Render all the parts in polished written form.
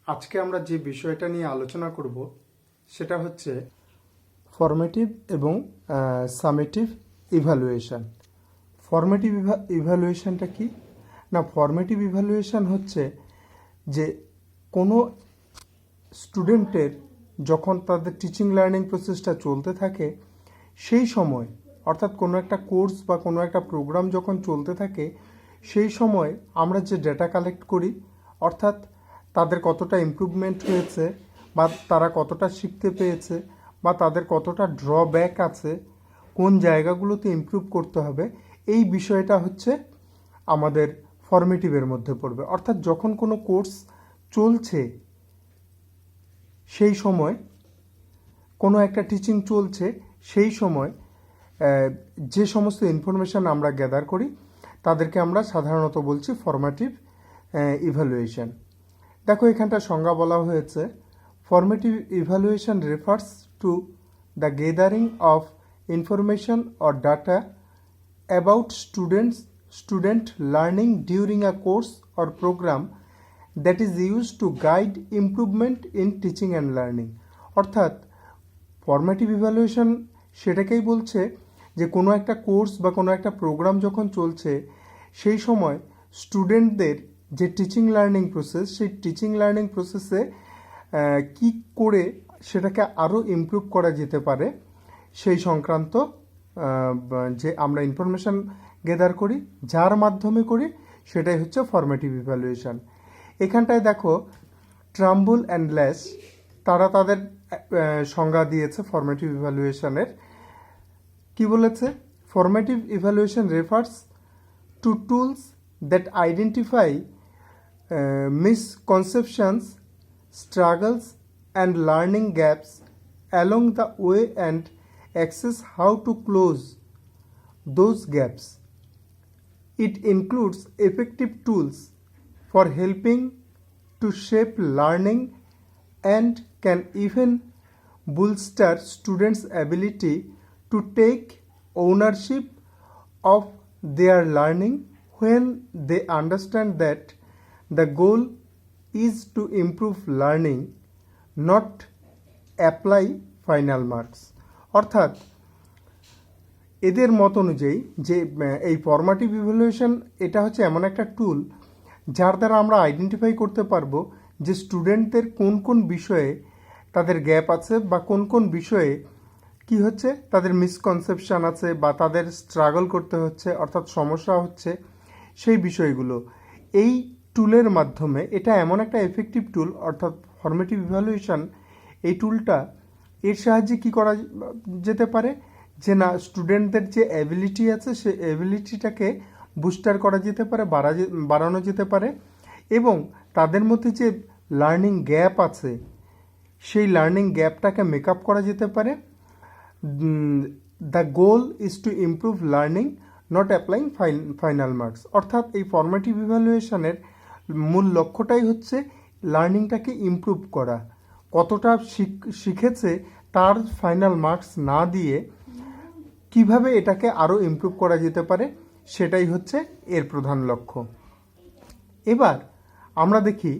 আজকে আমরা যে বিষয়টা নিয়ে আলোচনা করব সেটা হচ্ছে ফর্মেটিভ এবং সামেটিভ ইভ্যালুয়েশন। ফর্মেটিভ ইভ্যালুয়েশনটা কি না, ফর্মেটিভ ইভ্যালুয়েশন হচ্ছে যে কোনো স্টুডেন্টের যখন তাদের টিচিং লার্নিং প্রসেসটা চলতে থাকে সেই সময়, অর্থাৎ কোনো একটা কোর্স বা কোনো একটা প্রোগ্রাম যখন চলতে থাকে সেই সময় আমরা যে ডেটা কালেক্ট করি, অর্থাৎ তাদের কতটা ইমপ্রুভমেন্ট হয়েছে বা তারা কতটা শিখতে পেয়েছে বা তাদের কতটা ড্রব্যাক আছে, কোন জায়গাগুলোতে ইমপ্রুভ করতে হবে, এই বিষয়টা হচ্ছে আমাদের ফর্মেটিভের মধ্যে পড়বে। অর্থাৎ যখন কোনো কোর্স চলছে সেই সময়, কোনো একটা টিচিং চলছে সেই সময় যে সমস্ত ইনফরমেশান আমরা গ্যাদার করি তাদেরকে আমরা সাধারণত বলছি ফর্মেটিভ ইভ্যালুয়েশন। দেখো এখানটা সংজ্ঞা বলা হয়েছে, formative evaluation refers to the gathering of information or data about student learning during a course or program that is use to guide improvement in teaching and learning. অর্থাৎ ফর্মেটিভ ইভ্যালুয়েশন সেটাকেই বলছে যে কোনো একটা কোর্স বা কোনো একটা programme যখন চলছে সেই সময় স্টুডেন্টদের যে টিচিং লার্নিং প্রসেস, সেই টিচিং লার্নিং প্রসেসে কী করে সেটাকে আরও ইমপ্রুভ করা যেতে পারে সেই সংক্রান্ত যে আমরা ইনফরমেশান গেদার করি, যার মাধ্যমে করি, সেটাই হচ্ছে ফর্মেটিভ ইভ্যালুয়েশন। এখানটায় দেখো ট্রাম্বুল অ্যান্ড ল্যাশ তারা তাদের সংজ্ঞা দিয়েছে ফর্মেটিভ ইভ্যালুয়েশনের। কি বলেছে? Formative evaluation refers to tools that identify misconceptions, struggles and learning gaps along the way and assess how to close those gaps. It includes effective tools for helping to shape learning and can even bolster students' ability to take ownership of their learning when they understand that the goal is to improve learning, not apply final marks. অর্থাৎ এদের মত অনুযায়ী যে এই formative evaluation এটা হচ্ছে এমন একটা টুল যার দ্বারা আমরা আইডেন্টিফাই করতে পারবো যে স্টুডেন্টদের কোন কোন বিষয়ে তাদের গ্যাপ আছে বা কোন কোন বিষয়ে কি হচ্ছে তাদের মিসকনসেপশন আছে বা তাদের স্ট্রাগল করতে হচ্ছে, অর্থাৎ সমস্যা হচ্ছে, সেই বিষয়গুলো এই টুলের মাধ্যমে। এটা এমন একটা এফেক্টিভ টুল, অর্থাৎ ফর্মেটিভ ইভ্যালুয়েশন এই টুলটা এর সাহায্যে কি করা যেতে পারে যে না স্টুডেন্টদের যে অ্যাবিলিটি আছে সেই অ্যাবিলিটিটাকে বুস্টার করা যেতে পারে, বাড়ানো যেতে পারে এবং তাদের মধ্যে যে লার্নিং গ্যাপ আছে সেই লার্নিং গ্যাপটাকে মেক আপ করা যেতে পারে। The goal is to improve learning, not applying final marks. অর্থাৎ এই ফর্মেটিভ ইভ্যালুয়েশনের মূল লক্ষ্যটাই হচ্ছে লার্নিংটাকে ইমপ্রুভ করা, কতটা শিখেছে তার ফাইনাল মার্কস না দিয়ে কিভাবে এটাকে আরও ইমপ্রুভ করা যেতে পারে, সেটাই হচ্ছে এর প্রধান লক্ষ্য। এবার আমরা দেখি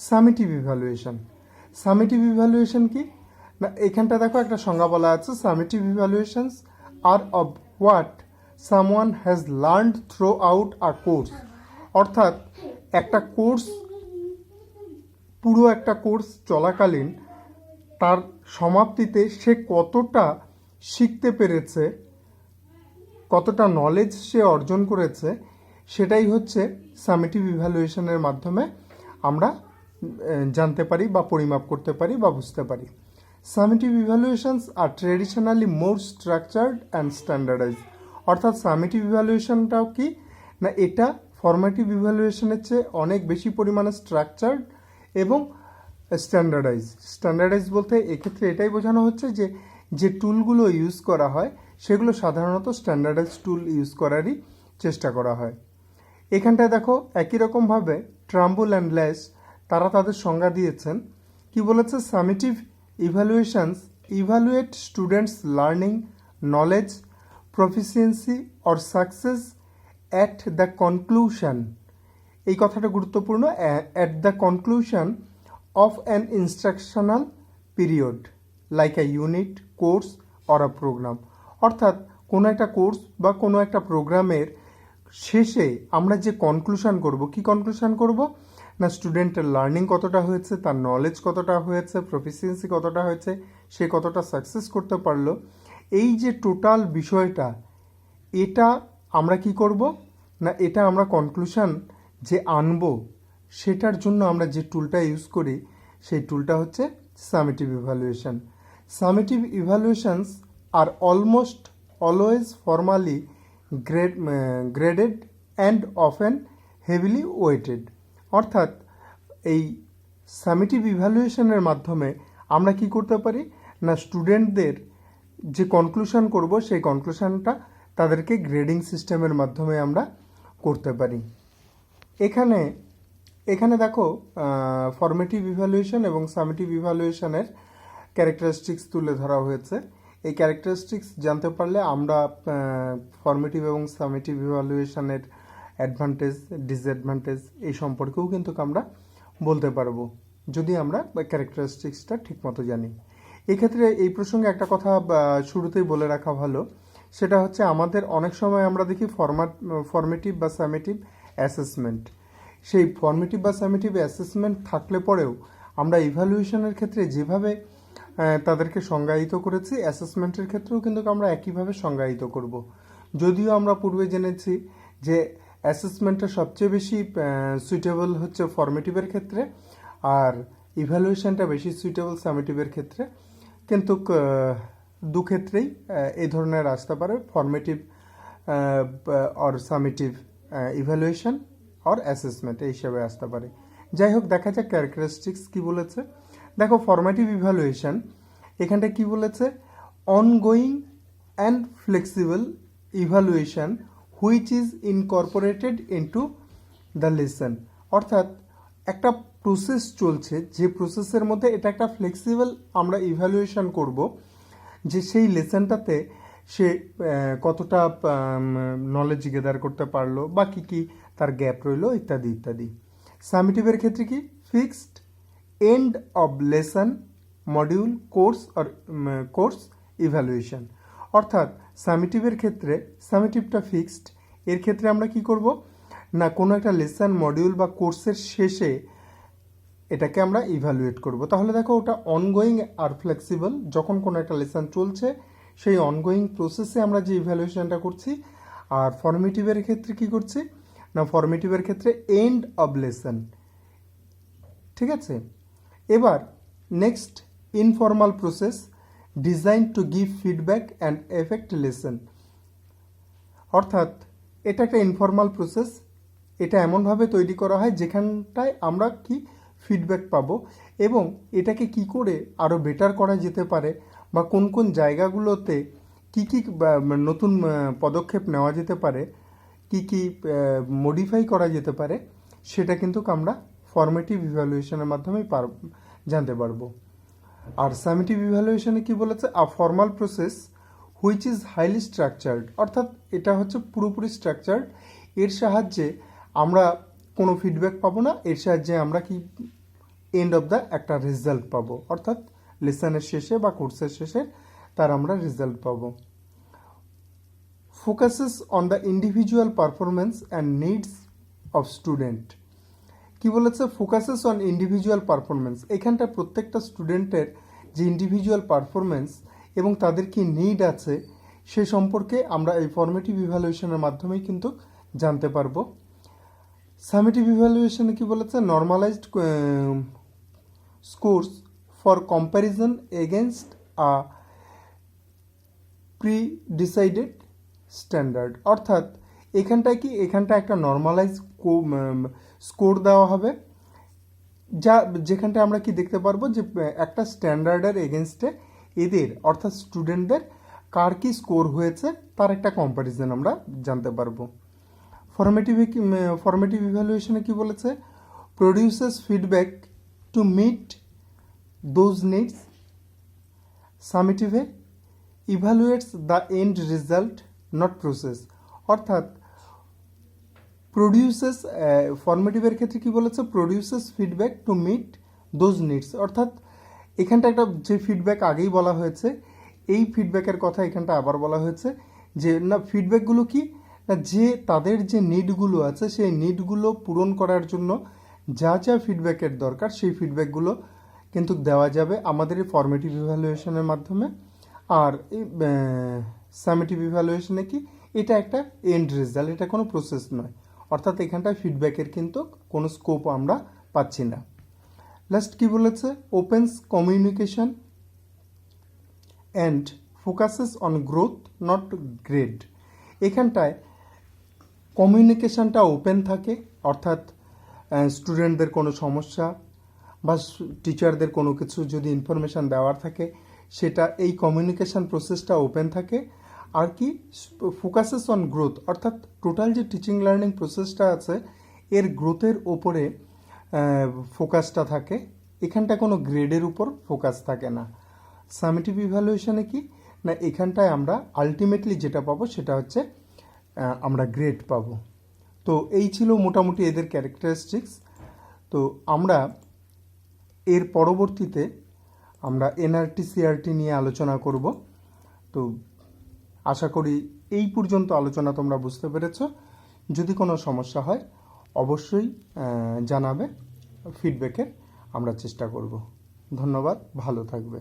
সামেটিভ ইভ্যালুয়েশন। সামেটিভ ইভ্যালুয়েশন কি না, এখানটা দেখো একটা সংজ্ঞা বলা আছে, summative evaluations are of what someone has learned throughout a course. অর্থাৎ একটা কোর্স, পুরো একটা কোর্স চলাকালীন তার সমাপ্তিতে সে কতটা শিখতে পেরেছে, কতটা নলেজ সে অর্জন করেছে, সেটাই হচ্ছে সামেটিভ ইভ্যালুয়েশনের মাধ্যমে আমরা জানতে পারি বা পরিমাপ করতে পারি বা বুঝতে পারি। Summative evaluations are traditionally more structured and standardize. অর্থাৎ সামেটিভ ইভ্যালুয়েশনটাও কি না, এটা ফর্মেটিভ ইভ্যালুয়েশনের চেয়ে অনেক বেশি পরিমাণে স্ট্রাকচার্ড এবং স্ট্যান্ডার্ডাইজ বলতে এক্ষেত্রে এটাই বোঝানো হচ্ছে যে যে টুলগুলো ইউজ করা হয় সেগুলো সাধারণত স্ট্যান্ডার্ডাইজ টুল ইউজ করারই চেষ্টা করা হয়। এখানটায় দেখো একই রকমভাবে ট্রাম্বুল অ্যান্ড ল্যাশ তারা তাদের সংজ্ঞা দিয়েছেন। কি বলেছে? Summative evaluations evaluate students learning, knowledge, proficiency or success at the conclusion. এই কথাটা গুরুত্বপূর্ণ, at the conclusion of an instructional period like a unit, course or a program. অর্থাৎ কোনো একটা কোর্স বা কোনো একটা প্রোগ্রামের শেষে আমরা যে কনক্লুশন করব, কি কনক্লুশন করব না স্টুডেন্টের লার্নিং কতটা হয়েছে, তার নলেজ কতটা হয়েছে, প্রফিসিয়েন্সি কতটা হয়েছে, সে কতটা সাকসেস করতে পারলো, এই যে টোটাল বিষয়টা, এটা আমরা কি করব না এটা আমরা কনক্লুশন যে আনবো সেটার জন্য আমরা যে টুলটা ইউজ করি সেই টুলটা হচ্ছে summative evaluation. Summative evaluations are almost always formally graded and often heavily weighted. অর্থাৎ এই সামেটিভ ইভ্যালুয়েশনের মাধ্যমে আমরা কি করতে পারি না স্টুডেন্টদের যে কনক্লুশন করব সেই কনক্লুশনটা তাদেরকে গ্রেডিং সিস্টেমের মাধ্যমে আমরা করতে পারি। এখানে দেখো ফর্মেটিভ ইভ্যালুয়েশন এবং সামেটিভ ইভ্যালুয়েশনের ক্যারেক্টারিস্টিক্স তুলে ধরা হয়েছে। এই ক্যারেক্টারিস্টিক্স জানতে পারলে আমরা ফর্মেটিভ এবং সামেটিভ ইভ্যালুয়েশনের অ্যাডভান্টেজ, ডিসঅ্যাডভান্টেজ এই সম্পর্কেও কিন্তু আমরা বলতে পারবো যদি আমরা ক্যারেক্টারিস্টিক্সটা ঠিকমতো জানি। এক্ষেত্রে এই প্রসঙ্গে একটা কথা শুরুতেই বলে রাখা ভালো, সেটা হচ্ছে আমাদের অনেক সময় আমরা দেখি ফর্মেটিভ বা সামেটিভ অ্যাসেসমেন্ট। সেই ফর্মেটিভ বা সামেটিভ অ্যাসেসমেন্ট থাকলে পরেও আমরা ইভ্যালুয়েশনের ক্ষেত্রে যেভাবে তাদেরকে সংজ্ঞায়িত করেছি অ্যাসেসমেন্টের ক্ষেত্রেও কিন্তু আমরা একইভাবে সংজ্ঞায়িত করব। যদিও আমরা পূর্বে জেনেছি যে অ্যাসেসমেন্টটা সবচেয়ে বেশি সুইটেবল হচ্ছে ফর্মেটিভের ক্ষেত্রে আর ইভ্যালুয়েশনটা বেশি সুইটেবল সামেটিভের ক্ষেত্রে, কিন্তু দু ক্ষেত্রেই এই ধরনের আসতে পারে formative or summative evaluation or assessment এই হিসাবে আসতে পারে। যাই হোক, দেখা যাক ক্যারেক্টারিস্টিক্স কী বলেছে। দেখো ফর্মেটিভ ইভ্যালুয়েশন এখানটা কি বলেছে, ongoing and flexible evaluation which is Incorporated into the lesson. অর্থাৎ একটা প্রসেস চলছে, যে প্রসেসের মধ্যে এটা একটা ফ্লেক্সিবল আমরা ইভ্যালুয়েশন করব যে সেই লেসনটাতে সে কতটা নলেজ গেদার করতে পারলো বা কী কী তার গ্যাপ রইলো ইত্যাদি ইত্যাদি। সামেটিভের ক্ষেত্রে কি fixed end of lesson, module, course or course evaluation. অর্থাৎ সামেটিভের ক্ষেত্রে সামেটিভটা ফিক্সড, এর ক্ষেত্রে আমরা কি করব না কোনো একটা লেসন, মডিউল বা কোর্সের শেষে এটাকে আমরা ইভ্যালুয়েট করব। তাহলে দেখো ওটা অনগোয়িং আর ফ্লেক্সিবল, যখন কোনো একটা লেসন চলছে সেই অনগোয়িং প্রসেসে আমরা যে ইভ্যালুয়েশনটা করছি। আর ফর্মেটিভের ক্ষেত্রে কি করছি না ফর্মেটিভের ক্ষেত্রে এন্ড অব লেসন। ঠিক আছে, এবার next informal process design to give feedback and effect lesson. অর্থাৎ এটা একটা ইনফর্মাল প্রসেস, এটা এমনভাবে তৈরি করা হয় যেখানটায় আমরা কি ফিডব্যাক পাবো এবং এটাকে কি করে আরও বেটার করা যেতে পারে বা কোন কোন জায়গাগুলোতে কি কি নতুন পদক্ষেপ নেওয়া যেতে পারে, কি কি মডিফাই করা যেতে পারে, সেটা কিন্তু আমরা ফর্মেটিভ ইভ্যালুয়েশনের মাধ্যমে জানতে পারবো। আর সামেটিভ ইভ্যালুয়েশনে কি বলেছে, আ formal process which is highly structured. অর্থাৎ এটা হচ্ছে পুরোপুরি স্ট্রাকচার্ড, এর সাহায্যে আমরা কোনো ফিডব্যাক পাবো না, এর সাহায্যে আমরা কি এন্ড অফ দ্য একটা রেজাল্ট পাবো, অর্থাৎ লেসনের শেষে বা কোর্সের শেষে তার আমরা রেজাল্ট পাবো। Focuses on the individual performance and needs of student. কি বলেছে, ফোকাসেস অন ইন্ডিভিজুয়াল পারফরমেন্স। এখানটা প্রত্যেকটা স্টুডেন্টের যে ইন্ডিভিজুয়াল পারফরমেন্স এবং তাদের কি নিড আছে সে সম্পর্কে আমরা এই ফর্মেটিভ ইভ্যালুয়েশনের মাধ্যমেই কিন্তু জানতে পারবো। সামেটিভ ইভ্যালুয়েশনে কি বলেছে, normalised scores for comparison against a pre decided standard. অর্থাৎ এখানটায় কি এখানটা একটা নর্মালাইজ স্কোর দেওয়া হবে যেখানটা আমরা কি দেখতে পারবো যে একটা স্ট্যান্ডার্ডের এগেনস্টে এদের অর্থাৎ স্টুডেন্টদের কার কি স্কোর হয়েছে তার একটা কম্প্যারিজন আমরা জানতে পারবো। ফর্মেটিভ ইভ্যালুয়েশনে কি বলেছে, produces feedback to meet those needs. সামেটিভে evaluates the end result not process. অর্থাৎ প্রডিউসেস, ফর্মেটিভের ক্ষেত্রে কি বলেছে, produces feedback to meet those needs, অর্থাৎ এখানটা একটা যে ফিডব্যাক আগেই বলা হয়েছে, এই ফিডব্যাকের কথা এখানটা আবার বলা হয়েছে যে না ফিডব্যাকগুলো কি না যে তাদের যে নিডগুলো আছে সেই নিডগুলো পূরণ করার জন্য যা যা ফিডব্যাকের দরকার সেই ফিডব্যাকগুলো কিন্তু দেওয়া যাবে আমাদের এই ফর্মেটিভ ইভ্যালুয়েশনের মাধ্যমে। আর এই সামেটিভ ইভ্যালুয়েশনে কি এটা একটা এন্ড রেজাল্ট, এটা কোনো প্রসেস নয়, অর্থাৎ এখানটায় ফিডব্যাকের কিন্তু কোনো স্কোপ আমরা পাচ্ছি না। লাস্ট কি বলেছে, opens communication and focuses on growth not grade. এখানটায় কমিউনিকেশানটা ওপেন থাকে, অর্থাৎ স্টুডেন্টদের কোনো সমস্যা বা টিচারদের কোনো কিছু যদি ইনফরমেশান দেওয়ার থাকে সেটা এই কমিউনিকেশান প্রসেসটা ওপেন থাকে। আর কি ফোকাসেস অন গ্রোথ, অর্থাৎ টোটাল যে টিচিং লার্নিং প্রসেসটা আছে এর গ্রোথের ওপরে ফোকাসটা থাকে, এখানটা কোনো গ্রেডের উপর ফোকাস থাকে না। সামেটিভ ইভ্যালুয়েশনে কি না এখানটায় আমরা আলটিমেটলি যেটা পাবো সেটা হচ্ছে আমরা গ্রেড পাবো। তো এই ছিল মোটামুটি এদের ক্যারেক্টারিস্টিক্স। তো আমরা এর পরবর্তীতে আমরা এনআরটি সিআরটি নিয়ে আলোচনা করব। তো আশা করি এই পর্যন্ত আলোচনা তোমরা বুঝতে পেরেছ। যদি কোনো সমস্যা হয় অবশ্যই জানাবে, ফিডব্যাকের আমরা চেষ্টা করব। ধন্যবাদ, ভালো থাকবে।